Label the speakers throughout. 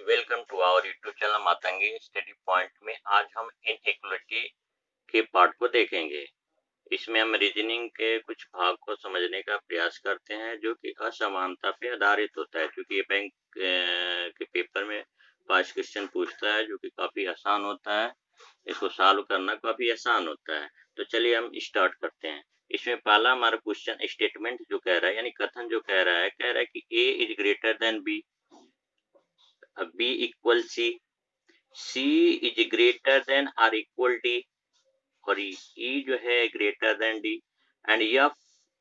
Speaker 1: Welcome to our YouTube channel Matangi study point में आज हम इनइक्वालिटी के पार्ट को देखेंगे। इसमें हम रीजनिंग के कुछ भाग को समझने का प्रयास करते हैं जो कि असमानता पे आधारित होता है, क्योंकि ये बैंक के पेपर में 5 क्वेश्चन पूछता है जो कि काफी आसान होता है। इसको सॉल्व करना काफी आसान होता है। तो चलिए हम स्टार्ट करते हैं। इसमें पहला हमारा क्वेश्चन स्टेटमेंट जो कह रहा है, यानी कथन जो कह रहा है कि A is greater than B, B equal C is greater than or equal D, और ई जो है greater than D, and F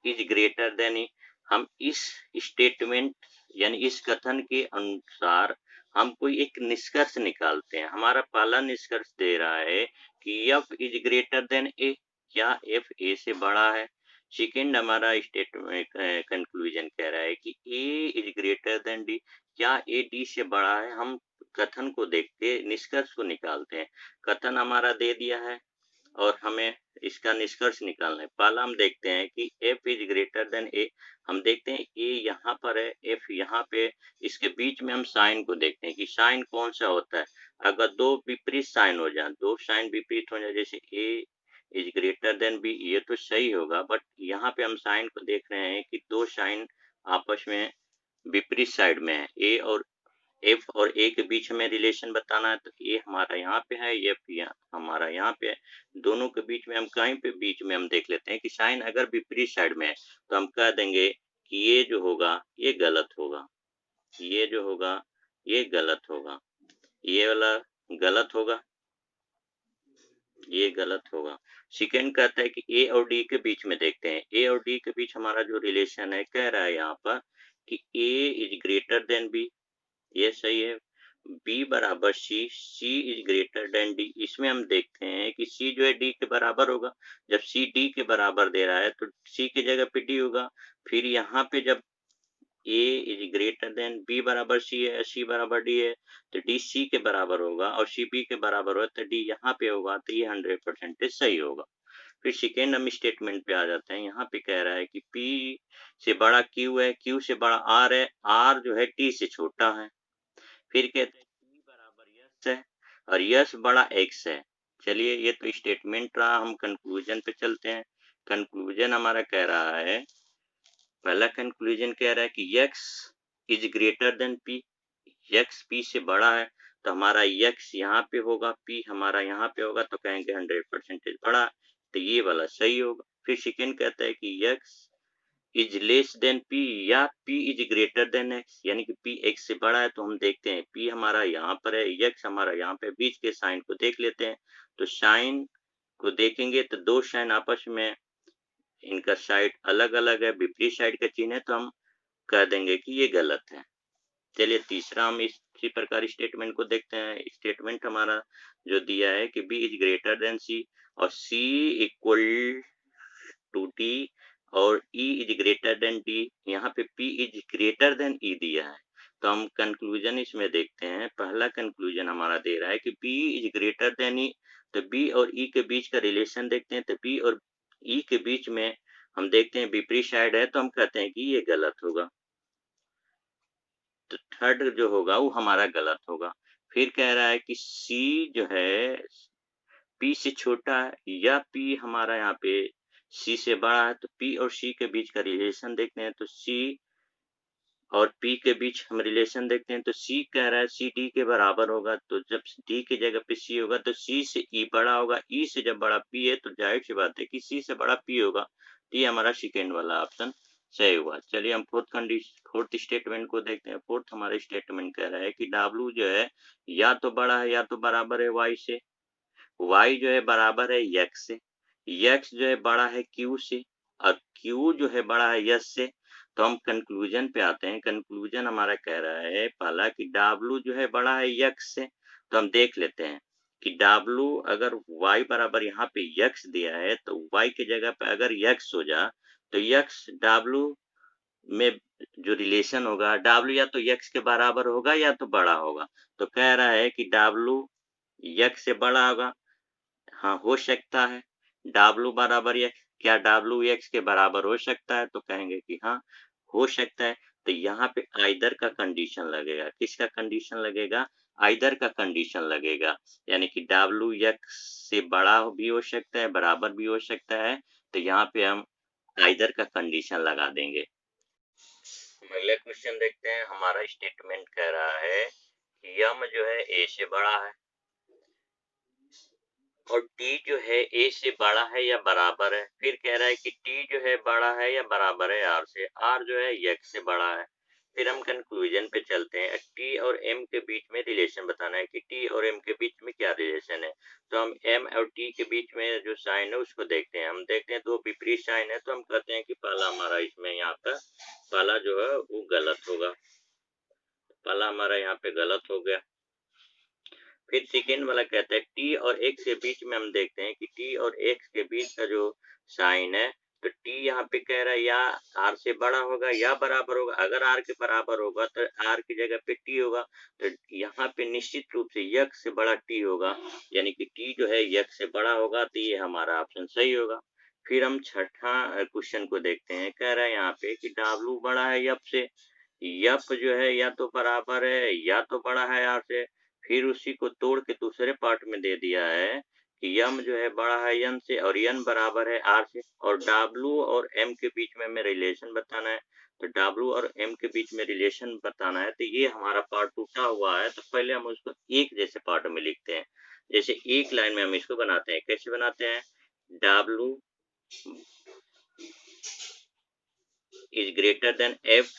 Speaker 1: is greater than E. हम इस स्टेटमेंट यानी इस कथन के अनुसार हम कोई एक निष्कर्ष निकालते हैं। हमारा पहला निष्कर्ष दे रहा है कि एफ इज ग्रेटर देन ए, क्या एफ ए से बड़ा है। सेकेंड हमारा स्टेटमेंट कंक्लूजन कह रहा है कि A is greater than D, क्या ए डी से बड़ा है। हम कथन को देख के निष्कर्ष को निकालते हैं। कथन हमारा दे दिया है और हमें इसका निष्कर्ष निकालना है। पहला हम देखते हैं कि f इज ग्रेटर देन ए। हम देखते हैं a यहाँ पर है, f यहाँ पे, इसके बीच में हम साइन को देखते हैं कि साइन कौन सा होता है। अगर दो विपरीत साइन हो जाए, दो साइन विपरीत हो जाए, जैसे a is greater then b, ये तो सही होगा, बट यहाँ पे हम साइन को देख रहे हैं कि दो साइन आपस में विपरीत साइड में है। ए और एफ और ए के बीच में रिलेशन बताना है, तो ए हमारा यहाँ पे है, एफ हमारा यहाँ पे है। दोनों के बीच में हम कहीं पे बीच में हम देख लेते हैं कि साइन अगर विपरीत साइड में है तो हम कह देंगे कि ये जो होगा ये गलत होगा, ये जो होगा ये गलत होगा, ये वाला गलत होगा, ये गलत होगा। सेकेंड कहता है कि ए और डी के बीच में देखते हैं। ए और डी के बीच हमारा जो रिलेशन है, कह रहा है यहाँ पर कि A is greater than B, ये सही है। बी बराबर सी, सी इज ग्रेटर देन डी। इसमें हम देखते हैं कि सी जो है डी के बराबर होगा। जब सी डी के बराबर दे रहा है तो सी की जगह पे डी होगा। फिर यहाँ पे जब ए इज ग्रेटर देन बी बराबर सी है, सी बराबर डी है, तो डी सी के बराबर होगा, और सी बी के बराबर होगा तो डी यहाँ पे होगा, तो ये 100% सही होगा। फिर सेकेंड हम स्टेटमेंट पे आ जाते हैं। यहाँ पे कह रहा है कि P से बड़ा Q है, Q से बड़ा R है, R जो है T से छोटा है। फिर कहते हैं P बराबर यस है और यस बड़ा एक्स है। चलिए, ये तो स्टेटमेंट रहा। हम कंक्लूजन पे चलते हैं। कंक्लूजन हमारा कह रहा है, पहला कंक्लूजन कह रहा है कि X is greater then P, x P से बड़ा है, तो हमारा यक्स यहाँ पे होगा, पी हमारा यहाँ पे होगा, तो कहेंगे 100% बड़ा, तो ये वाला सही होगा। फिर सेकेंड कहता है कि X is less than P, या P is greater than X, यानी कि पी एक्स से बड़ा है। तो हम देखते हैं पी हमारा यहाँ पर है, एक्स हमारा यहाँ पे, बीच के साइन को देख लेते हैं। तो साइन को देखेंगे तो दो साइन आपस में, इनका साइड अलग अलग है, विपरीत साइड का चिन्ह है, तो हम कह देंगे कि ये गलत है। चलिए, तीसरा हम इसी प्रकार स्टेटमेंट को देखते हैं। स्टेटमेंट हमारा जो दिया है कि बी इज ग्रेटर देन सी और सी इक्वल टू डी और E is greater than D. यहाँ पे पी इज ग्रेटर देन ई दिया है, तो हम कंक्लूजन इसमें देखते हैं। पहला कंक्लूजन हमारा दे रहा है कि बी इज ग्रेटर देन ई, तो बी और ई के बीच का रिलेशन देखते हैं। तो बी और ई के बीच में हम देखते हैं विपरीत साइड है, तो हम कहते हैं कि ये गलत होगा। तो थर्ड जो होगा वो हमारा गलत होगा। फिर कह रहा है कि सी जो है पी से छोटा है, या पी हमारा यहाँ पे सी से बड़ा है, तो पी और सी के बीच का रिलेशन देखते हैं। तो सी और पी के बीच हम रिलेशन देखते हैं, तो सी कह रहा है सी डी के बराबर होगा, तो जब डी की जगह पे सी होगा तो सी से ई बड़ा होगा, ई से जब बड़ा पी है तो जाहिर सी बात है कि सी से बड़ा पी होगा। तो ये हमारा सेकेंड वाला ऑप्शन सही हुआ। चलिए, हम फोर्थ स्टेटमेंट को देखते हैं। फोर्थ हमारा स्टेटमेंट कह रहा है कि डब्ल्यू जो है या तो बड़ा है या तो बराबर है वाई से, वाई जो है बराबर है यक्स से, यक्स जो है बड़ा है क्यू से, और क्यू जो है बड़ा है यस से। तो हम कंक्लूजन पे आते हैं। कंक्लूजन हमारा कह रहा है पहला कि डब्ल्यू जो है बड़ा है यक्स से, तो हम देख लेते हैं कि डब्ल्यू अगर y बराबर यहाँ पे यक्स दिया है, तो y की जगह पे अगर यक्स हो जा, तो यक्स डब्ल्यू में जो रिलेशन होगा, डब्ल्यू या तो यक्स के बराबर होगा या तो बड़ा होगा। तो कह रहा है कि डब्ल्यू यक्स से बड़ा होगा। हाँ, हो सकता है। डब्ल्यू बराबर एक्स, क्या डब्ल्यू एक्स के बराबर हो सकता है? तो कहेंगे कि हाँ, हो सकता है। तो यहाँ पे आइदर का कंडीशन लगेगा। किसका कंडीशन लगेगा? आइदर का कंडीशन लगेगा। यानी कि डब्ल्यू एक्स से बड़ा भी हो सकता है, बराबर भी हो सकता है। तो यहाँ पे हम आइदर का कंडीशन लगा देंगे। अगला क्वेश्चन देखते हैं। हमारा स्टेटमेंट कह रहा है कि यम जो है ए से बड़ा है और टी जो है ए से बड़ा है या बराबर है। फिर कह रहा है कि टी जो है बड़ा है या बराबर है आर से, आर जो है एक्स से बड़ा है। फिर हम कंक्लूजन पे चलते हैं। टी और एम के बीच में रिलेशन बताना है कि टी और एम के बीच में क्या रिलेशन है। तो हम एम और टी के बीच में जो साइन है उसको देखते हैं। हम देखते हैं दो विपरीत साइन है, तो हम कहते हैं कि पहला हमारा इसमें यहाँ पर पहला जो है वो गलत होगा, पहला हमारा यहाँ पे गलत हो गया। फिर सेकेंड वाला कहता है टी और एक्स के बीच में हम देखते हैं कि टी और एक्स के बीच का जो साइन है, तो टी यहाँ पे कह रहा है या आर से बड़ा होगा या बराबर होगा। अगर आर के बराबर होगा तो आर की जगह पे टी होगा। तो यहाँ पे निश्चित रूप से यक्स से बड़ा टी होगा, यानी कि टी जो है यक्स से बड़ा होगा। तो ये हमारा ऑप्शन सही होगा। फिर हम छठा क्वेश्चन को देखते हैं। कह रहा है यहाँ पे कि डब्ल्यू बड़ा है यप से, यप जो है या तो बराबर है या तो बड़ा है आर से। फिर उसी को तोड़ के दूसरे पार्ट में दे दिया है कि यम जो है बड़ा है यन से और यन बराबर है आर से, और डब्ल्यू और एम के बीच में हमें रिलेशन बताना है। तो डब्ल्यू और एम के बीच में रिलेशन बताना है। तो ये हमारा पार्ट टूटा हुआ है, तो पहले हम उसको एक जैसे पार्ट में लिखते हैं। जैसे एक लाइन में हम इसको बनाते हैं। कैसे बनाते हैं? W is greater than F,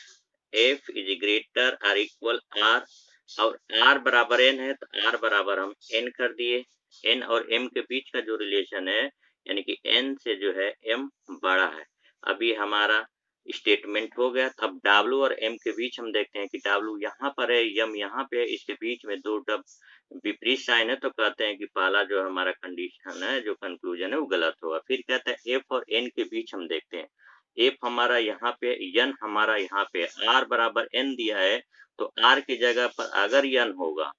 Speaker 1: F is greater or equal R, और आर बराबर एन है तो आर बराबर हम एन कर दिए। एन और एम के बीच का जो रिलेशन है, यानी कि एन से जो है एम बड़ा है। अभी हमारा स्टेटमेंट हो गया। अब डब्ल्यू और एम के बीच हम देखते हैं कि डब्ल्यू यहाँ पर है, एम यहाँ पे है, इसके बीच में दो डब विपरीत साइन है, तो कहते हैं कि पहला जो हमारा कंडीशन है, जो कंक्लूजन है वो गलत होगा। फिर कहते हैं एफ और एन के बीच हम देखते हैं। एफ हमारा यहाँ पे, एन हमारा यहाँ पे, आर बराबर एन दिया है, तो आर की जगह पर अगर एन होगा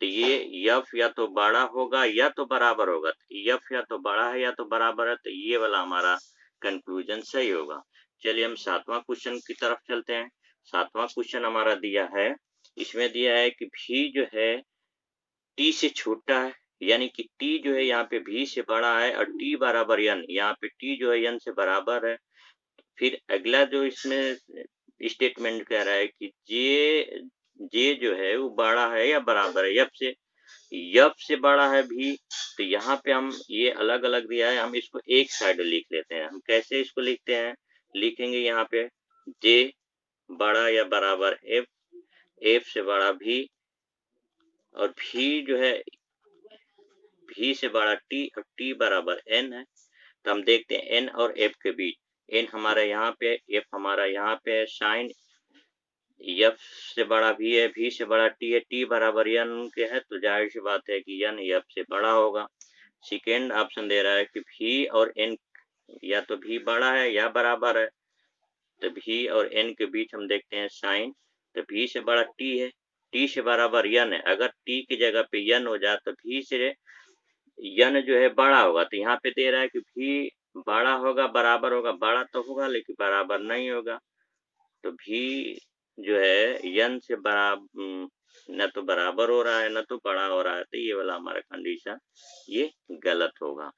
Speaker 1: तो ये एफ या तो बड़ा होगा या तो बराबर होगा। एफ या तो बड़ा है या तो बराबर है, तो ये वाला हमारा कंक्लूजन सही होगा। चलिए हम सातवां क्वेश्चन की तरफ चलते हैं। सातवां क्वेश्चन हमारा दिया है, इसमें दिया है कि भी जो है टी से छोटा है, यानी कि टी जो है यहाँ पे भी से बड़ा है, और टी बराबर एन, यहाँ पे टी जो है एन से बराबर है। फिर अगला जो इसमें स्टेटमेंट कह रहा है कि जे जे जो है वो बड़ा है या बराबर है यप से, यप से बड़ा है भी। तो यहाँ पे हम ये अलग अलग दिया है, हम इसको एक साइड लिख लेते हैं। हम कैसे इसको लिखते हैं? लिखेंगे यहाँ पे जे बड़ा या बराबर एफ, एफ से बड़ा भी, और भी जो है भी से बड़ा टी, और टी बराबर एन है। तो हम देखते हैं एन और एफ के बीच, एन हमारा यहाँ पे, एफ हमारा यहाँ पे है। साइन एफ से बड़ा भी है, भी से बड़ा टी है, टी बराबर एन के है, तो जाहिर सी बात है कि एन एफ से बड़ा होगा। सेकेंड ऑप्शन दे रहा है कि भी और एन या तो भी बड़ा है या बराबर है। तो भी और एन के बीच हम देखते हैं साइन, तो भी से बड़ा टी है, टी से बराबर एन है। अगर टी की जगह पे एन हो जाए तो भी से यन जो है बड़ा होगा। तो यहाँ पे दे रहा है कि भी बड़ा होगा बराबर होगा, बड़ा तो होगा लेकिन बराबर नहीं होगा। तो भी जो है यन से बराबर, न तो बराबर हो रहा है न तो बड़ा हो रहा है, तो ये वाला हमारा कंडीशन ये गलत होगा।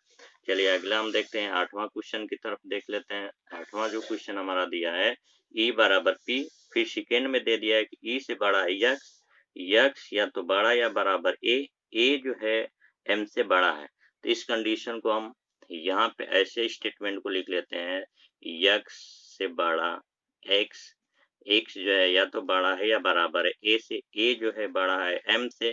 Speaker 1: चलिए अगला हम देखते हैं, आठवां क्वेश्चन की तरफ देख लेते हैं। आठवां जो क्वेश्चन हमारा दिया है ई बराबर पी, फिर सेकेंड में दे दिया है कि ई से बड़ा है यक्स, यक्स या तो बड़ा या बराबर ए जो है एम से बड़ा है। तो इस कंडीशन को हम यहाँ पे ऐसे स्टेटमेंट को लिख लेते हैं, यक्स से बड़ा एक्स, एक्स जो है या तो बड़ा है या बराबर है ए से, ए जो है बड़ा है एम से।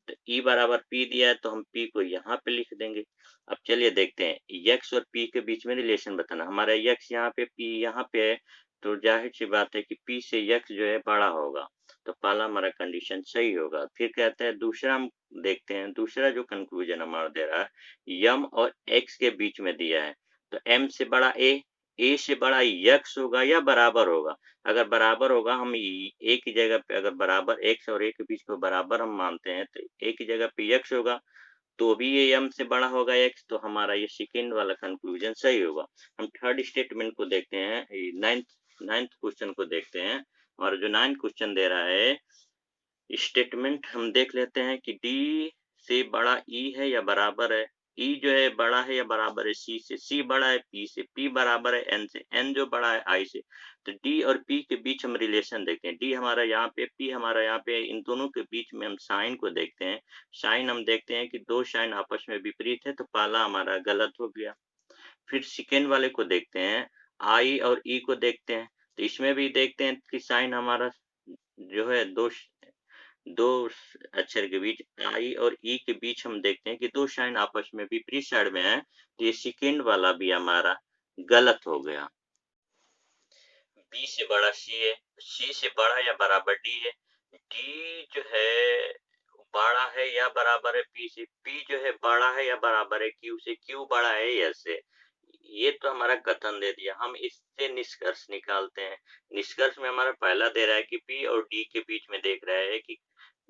Speaker 1: तो ई बराबर पी दिया है, तो हम पी को यहाँ पे लिख देंगे। अब चलिए देखते हैं यक्स और पी के बीच में रिलेशन बताना। हमारा यक्स यहाँ पे, पी यहाँ पे है, तो जाहिर सी बात है कि पी से यक्स जो है बड़ा होगा, तो पहला हमारा कंडीशन सही होगा। फिर कहते हैं दूसरा, हम देखते हैं दूसरा जो कंक्लूजन हमारा दे रहा है, यम और एक्स के बीच में दिया है, तो एम से बड़ा ए से बड़ा यक्स होगा या बराबर होगा। अगर बराबर होगा, हम ए की जगह पे अगर बराबर एक्स और ए के बीच को बराबर हम मानते हैं, तो ए की जगह पे एक्स होगा तो भी ये एम से बड़ा होगा एक्स, तो हमारा ये सेकेंड वाला कंक्लूजन सही होगा। हम थर्ड स्टेटमेंट को देखते हैं, नाइन्थ नाइन्थ क्वेश्चन को देखते हैं। हमारा जो 9 क्वेश्चन दे रहा है, स्टेटमेंट हम देख लेते हैं कि डी से बड़ा ई है या बराबर है। ई जो है बड़ा है या बराबर है सी से, सी बड़ा है पी से, पी बराबर है एन से, एन जो बड़ा है आई से। तो डी और पी के बीच हम रिलेशन देखते हैं। डी हमारा यहाँ पे, पी हमारा यहाँ पे, इन दोनों के बीच में हम साइन को देखते हैं। साइन हम देखते हैं कि दो साइन आपस में विपरीत है, तो पहला हमारा गलत हो गया। फिर सेकेंड वाले को देखते हैं, आई और ई को देखते हैं। तो इसमें भी देखते हैं कि साइन हमारा जो है दो अक्षर के बीच, आई और ई के बीच हम देखते हैं कि दो साइन आपस में विपरीत साइड में है, तो ये सेकेंड वाला भी हमारा गलत हो गया। बी से बड़ा सी है, सी से बड़ा या बराबर डी है, डी जो है बड़ा है या बराबर है पी से, पी जो है बड़ा है या बराबर है क्यू से, क्यू बड़ा है एस से। ये तो हमारा कथन दे दिया, हम इससे निष्कर्ष निकालते हैं। निष्कर्ष में हमारा पहला दे रहा है कि पी और डी के बीच में देख रहा है कि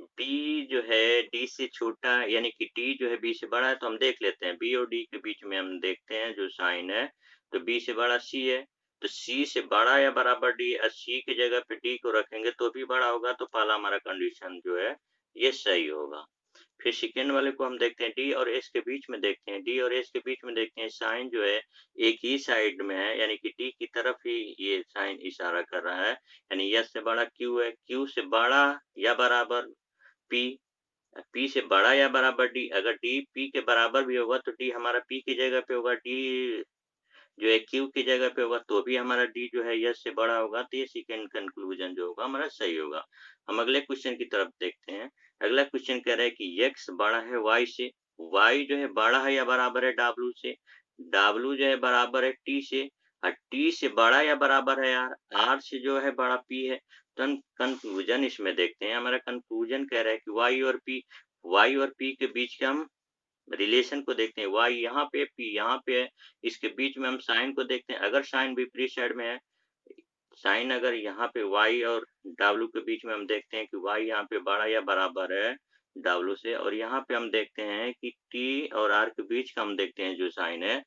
Speaker 1: बी जो है डी से छोटा है, यानी कि डी जो है बी से बड़ा है, तो हम देख लेते हैं बी और डी के बीच में हम देखते हैं जो साइन है, तो बी से बड़ा सी है, तो सी से बड़ा या बराबर डी, सी की जगह पे डी को रखेंगे तो भी बड़ा होगा, तो पहला हमारा कंडीशन जो है ये सही होगा। फिर सेकेंड वाले को हम देखते हैं, डी और एस के बीच में देखते हैं, डी और एस के बीच में देखते हैं साइन जो है एक ही साइड में है, यानी कि डी की तरफ ही ये साइन इशारा कर रहा है, यानी एस से बड़ा क्यू है, क्यू से बड़ा या बराबर पी, पी से बड़ा या बराबर डी। अगर डी पी के बराबर भी होगा तो डी हमारा पी की जगह पे होगा, डी जो है क्यू की जगह पे होगा तो भी हमारा डी जो है यस से बड़ा होगा, तो ये सेकेंड कंक्लूजन जो होगा हमारा सही होगा। हम अगले क्वेश्चन की तरफ देखते हैं। अगला क्वेश्चन कह रहा है कि x बड़ा है y से, y जो है बड़ा है या बराबर है w से, w जो है बराबर है t से, और t से बड़ा या बराबर है r से जो है बड़ा p है। तो हम कंक्लूजन इसमें देखते हैं। हमारा कंक्लूजन कह रहा है कि y और p के बीच का हम रिलेशन को देखते हैं। y यहाँ पे, p यहाँ पे है, इसके बीच में हम साइन को देखते हैं। अगर साइन विपरीत साइड में है, साइन अगर यहाँ पे y और w के बीच में हम देखते हैं कि y यहाँ पे बड़ा या बराबर है w से, और यहाँ पे हम देखते हैं कि t और r के बीच का हम देखते हैं जो साइन है,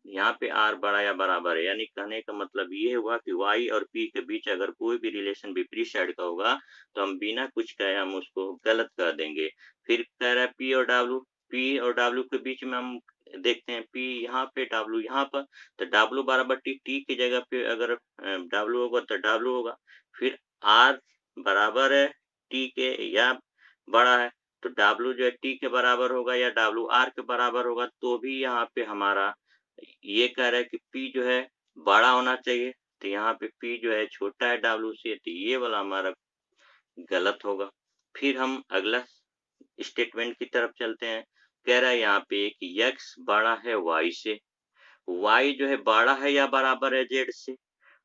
Speaker 1: यहाँ पे r बड़ा या बराबर है, यानी कहने का मतलब ये हुआ कि y और p के बीच अगर कोई भी रिलेशन विपरीत साइड का होगा तो हम बिना कुछ कहे हम उसको गलत कर देंगे। फिर कह रहा है p और w के बीच में हम देखते हैं p यहाँ पे w यहाँ पर, तो w बराबर t की जगह पे अगर w होगा तो w होगा। फिर r बराबर है t के या बड़ा है, तो w जो है t के बराबर होगा या w r के बराबर होगा, तो भी यहाँ पे हमारा ये कह रहा है कि P जो है बड़ा होना चाहिए, तो यहाँ पे P जो है छोटा है W से, तो ये वाला हमारा गलत होगा। फिर हम अगला स्टेटमेंट की तरफ चलते हैं। कह रहा है यहाँ पे कि X बड़ा है Y से, Y जो है बड़ा है या बराबर है Z से।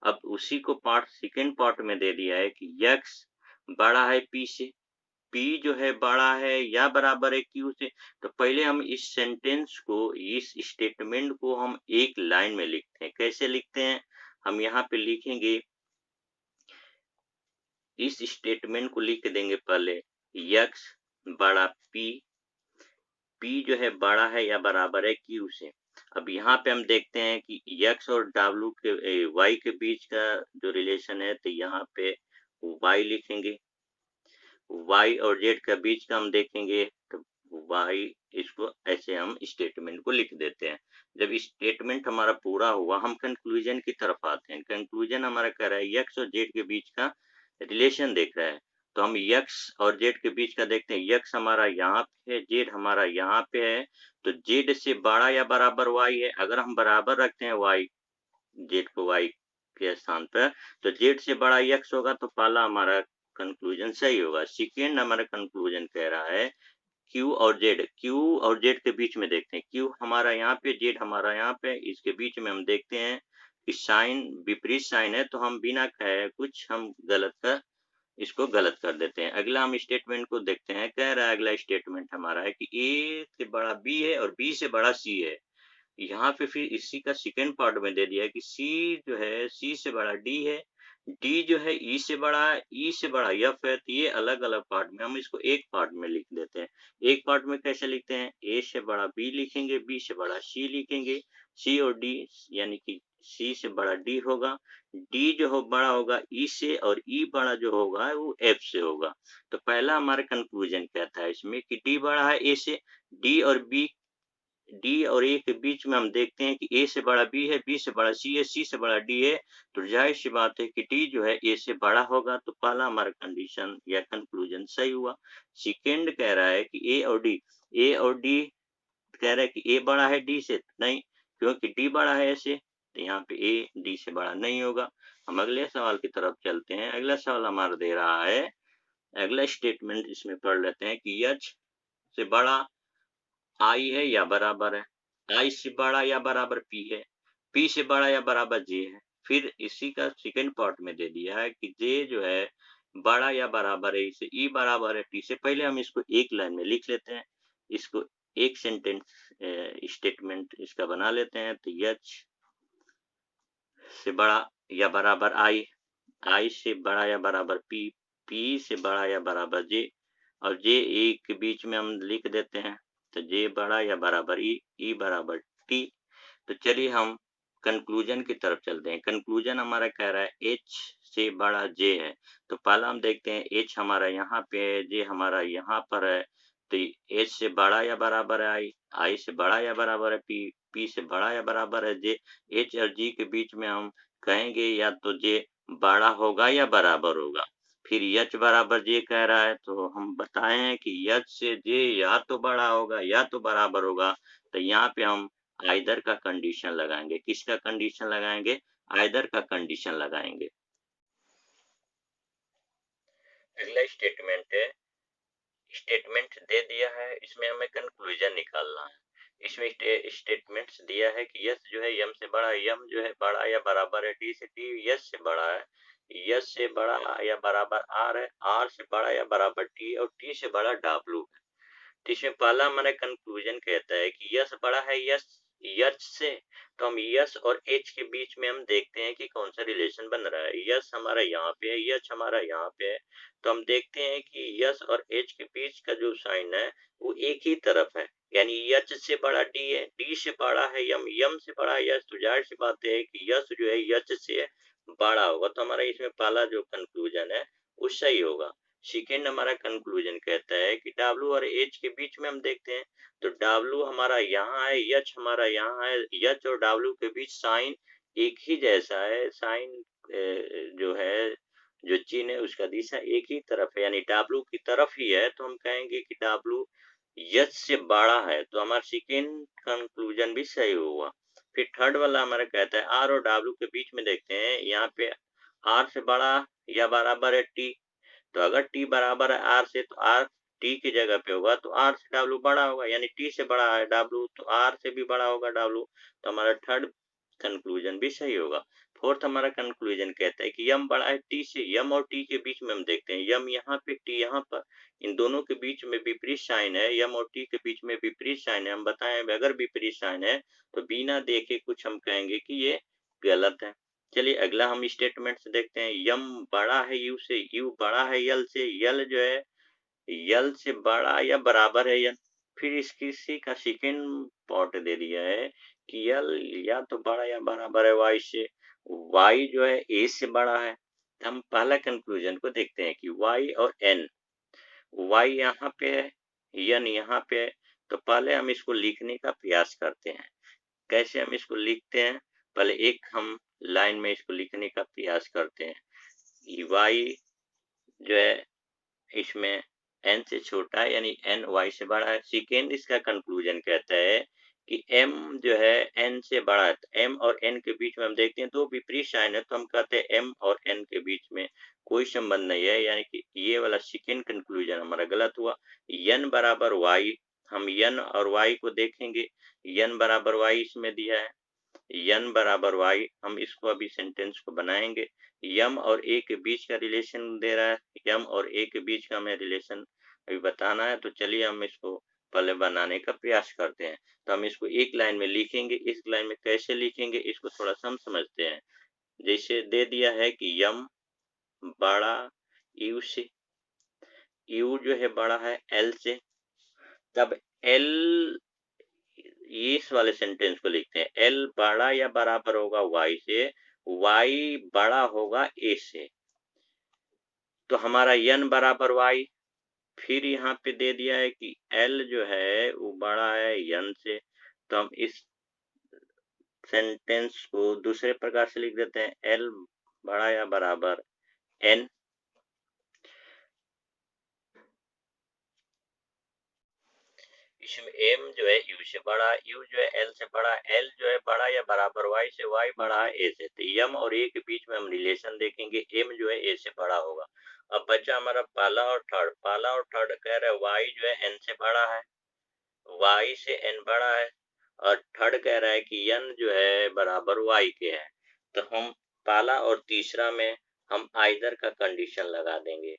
Speaker 1: अब उसी को सेकेंड पार्ट में दे दिया है कि X बड़ा है P से, P जो है बड़ा है या बराबर है Q से। तो पहले हम इस सेंटेंस को, इस स्टेटमेंट को हम एक लाइन में लिखते हैं। कैसे लिखते हैं? हम यहाँ पे लिखेंगे, इस स्टेटमेंट को लिख देंगे पहले x बड़ा P जो है बड़ा है या बराबर है Q से। अब यहाँ पे हम देखते हैं कि x और W के y के बीच का जो रिलेशन है, तो यहाँ पे y लिखेंगे, y और z का बीच का हम देखेंगे तो y, इसको ऐसे हम स्टेटमेंट को लिख देते हैं। जब स्टेटमेंट हमारा पूरा हुआ, हम कंक्लूजन की तरफ आते हैं। कंक्लूजन हमारा कह रहा है x और z के बीच का रिलेशन देख रहा है, तो हम x और z के बीच का देखते हैं। x हमारा यहाँ पे है, z हमारा यहाँ पे है, तो z से बड़ा या बराबर y है। अगर हम बराबर रखते हैं y, z को y के स्थान पर, तो z से बड़ा x होगा, तो पहला हमारा कंक्लूजन सही होगा। सेकेंड हमारा कंक्लूजन कह रहा है Q और Z के बीच में देखते हैं। Q हमारा यहाँ पे, Z हमारा यहाँ पे, इसके बीच में हम देखते हैं कि साइन विपरीत साइन है, तो हम बिना कहे कुछ हम इसको गलत कर देते हैं। अगला हम स्टेटमेंट को देखते हैं। कह रहा है अगला स्टेटमेंट हमारा है कि A से बड़ा B है और B से बड़ा C है। यहाँ पे फिर इसी का सेकेंड पार्ट में दे दिया है कि C जो है C से बड़ा D है, D जो है E से बड़ा है, E से बड़ा F है। तो ये अलग अलग पार्ट में हम इसको एक पार्ट में लिख देते हैं। एक पार्ट में कैसे लिखते हैं? A से बड़ा B लिखेंगे, B से बड़ा C लिखेंगे, C और D यानी कि सी से बड़ा डी होगा, डी जो हो बड़ा होगा ई से, और ई बड़ा जो होगा वो एफ से होगा। तो पहला हमारा कंक्लूजन क्या था इसमें कि डी बड़ा है ए से, डी और बी, डी और ए के बीच में हम देखते हैं कि ए से बड़ा बी है, बी से बड़ा सी है, सी से बड़ा डी है, तो जाहिर सी बात है कि डी जो है ए से बड़ा होगा। तो पहला हमारा कंडीशन या कंक्लूजन सही हुआ। सेकेंड कह रहा है कि ए और डी कह रहा है कि ए बड़ा है डी से, नहीं, क्योंकि डी बड़ा है ए से, तो यहाँ पे ए डी से बड़ा नहीं होगा। हम अगले सवाल की तरफ चलते हैं। अगला सवाल हमारा दे रहा है, अगला स्टेटमेंट इसमें पढ़ लेते हैं कि एच से बड़ा आई है या बराबर है, आई से बड़ा या बराबर पी है, पी से बड़ा या बराबर जे है। फिर इसी का सेकंड पार्ट में दे दिया है कि जे जो है बड़ा या बराबर है इसे, ई बराबर है टी से। पहले हम इसको एक लाइन में लिख लेते हैं, इसको एक सेंटेंस स्टेटमेंट इसका बना लेते हैं। तो एच से बड़ा या बराबर आई, आई से बड़ा या बराबर पी, पी से बड़ा या बराबर जे, और जे ए के बीच में हम लिख देते हैं। तो जे बड़ा या बराबर ई, ई बराबर टी। तो चलिए हम कंक्लूजन की तरफ चलते हैं। कंक्लूजन हमारा कह रहा है एच से बड़ा जे है। तो पहला हम देखते हैं एच हमारा यहाँ पे है, जे हमारा यहाँ पर है। तो एच से बड़ा या बराबर है आई, आई से बड़ा या बराबर है पी, पी से बड़ा या बराबर है जे। एच और जी के बीच में हम कहेंगे या तो जे बड़ा होगा या बराबर होगा। फिर एच बराबर जे कह रहा है, तो हम बताए हैं कि एच से जे या तो बड़ा होगा या तो बराबर होगा। तो यहाँ पे हम आइदर का कंडीशन लगाएंगे। किसका कंडीशन लगाएंगे? आइदर का कंडीशन लगाएंगे। अगला स्टेटमेंट है, स्टेटमेंट दे दिया है, इसमें हमें कंक्लूजन निकालना है। इसमें स्टेटमेंट्स दिया है कि यस जो है यम से बड़ा है, यम जो है बड़ा या बराबर है डी से, डी यस से बड़ा है, यस से बड़ा या बराबर आर है, आर से बड़ा या बराबर टी, और टी से बड़ा डब्ल्यू है। तो इसमें पहला हमारा कंक्लूजन कहता है कि यस बड़ा है यस यच से। तो हम यस और एच के बीच में हम देखते हैं कि कौन सा रिलेशन बन रहा है। यस हमारा यहाँ पे है, यच हमारा यहाँ पे है। तो हम देखते हैं कि यस और एच के बीच का जो साइन है वो एक ही तरफ है, यानी यच से बड़ा डी है, डी से बड़ा है यम, यम से बड़ा है यस। तो जाहिर सी बात है कि यस जो है यच से बड़ा होगा। तो हमारा इसमें पहला जो कंक्लूजन है वो सही होगा। सेकेंड हमारा कंक्लूजन कहता है कि डब्ल्यू और एच के बीच में हम देखते हैं, तो डब्ल्यू हमारा यहाँ है, एच हमारा यहाँ है, एच और डब्ल्यू के बीच साइन एक ही जैसा है, साइन जो है जो चिन्ह है उसका दिशा एक ही तरफ है, यानी डब्ल्यू की तरफ ही है। तो हम कहेंगे कि डब्ल्यू एच से बड़ा है। तो हमारा सेकेंड कंक्लूजन भी सही होगा। फिर थर्ड वाला हमारा कहता है आर और डब्ल्यू के बीच में देखते हैं, यहाँ पे आर से बड़ा या बराबर है टी। तो अगर टी बराबर है आर से, तो आर टी की जगह पे होगा, तो आर से डब्ल्यू बड़ा होगा, यानी टी से बड़ा है डब्ल्यू, तो आर से भी बड़ा होगा डब्ल्यू। तो हमारा थर्ड कंक्लूजन भी सही होगा। फोर्थ हमारा कंक्लूजन कहता है कि यम बड़ा है टी से, यम और टी के बीच में हम देखते हैं, यम यहाँ पे टी यहाँ पर, इन दोनों के बीच में विपरीत साइन है, यम और टी के बीच में विपरीत साइन है। हम बताएं अगर विपरीत साइन है तो बिना देखे कुछ हम कहेंगे कि ये गलत है। चलिए अगला हम स्टेटमेंट देखते हैं। यम बड़ा है यू से, यू बड़ा है यल से, यल जो है यल से बड़ा या बराबर है यल। फिर इसी का सेकेंड पार्ट दे दिया है कि यल या तो बड़ा या बराबर है वाई से, वाई जो है ए से बड़ा है। हम पहला कंक्लूजन को देखते हैं कि वाई और एन, वाई यहाँ पे है, एन यहाँ पे है। तो पहले हम इसको लिखने का प्रयास करते हैं। कैसे हम इसको लिखते हैं? पहले एक हम लाइन में इसको लिखने का प्रयास करते हैं। वाई जो है इसमें एन से छोटा है, यानी एन वाई से बड़ा है। सेकेंड इसका कंक्लूजन कहता है कि एम जो है एन से बड़ा है। तो एम और एन के बीच में हम देखते हैं दो विपरीत साइन है, तो हम कहते हैं एम और एन के बीच में कोई संबंध नहीं है, यानी कि ये वाला सेकेंड कंक्लूजन हमारा गलत हुआ। एन बराबर वाई, हम एन और वाई को देखेंगे, एन बराबर वाई इसमें दिया है, एन बराबर वाई, हम इसको अभी सेंटेंस को बनाएंगे। यम और ए के बीच का रिलेशन दे रहा है, यम और ए के बीच का हमें रिलेशन अभी बताना है। तो चलिए हम इसको पहले बनाने का प्रयास करते हैं। तो हम इसको एक लाइन में लिखेंगे, इस लाइन में कैसे लिखेंगे इसको थोड़ा सा हम समझते हैं। जैसे दे दिया है कि यम बड़ा यू से, यू जो है बड़ा है एल से, तब एल इस वाले सेंटेंस को लिखते हैं, एल बड़ा या बराबर होगा वाई से, वाई बड़ा होगा ए से। तो हमारा एन बराबर वाई, फिर यहाँ पे दे दिया है कि एल जो है वो बड़ा है एन से, तो हम इस सेंटेंस को दूसरे प्रकार से लिख देते हैं, एल बड़ा या बराबर एन। इसमें एम जो है यू से बड़ा, यू जो है एल से बड़ा, एल जो है बड़ा या बराबर वाई से, वाई बड़ा है ए से। तो एम और ए के बीच में हम रिलेशन देखेंगे, एम जो है ए से बड़ा होगा। अब बचा हमारा पहला और थर्ड, पहला और थर्ड कह रहे हैं वाई जो है एन से बड़ा है, वाई से एन बड़ा है, और थर्ड कह रहा है कि एन जो है बराबर वाई के है। तो हम पहला और तीसरा में हम आइदर का कंडीशन लगा देंगे।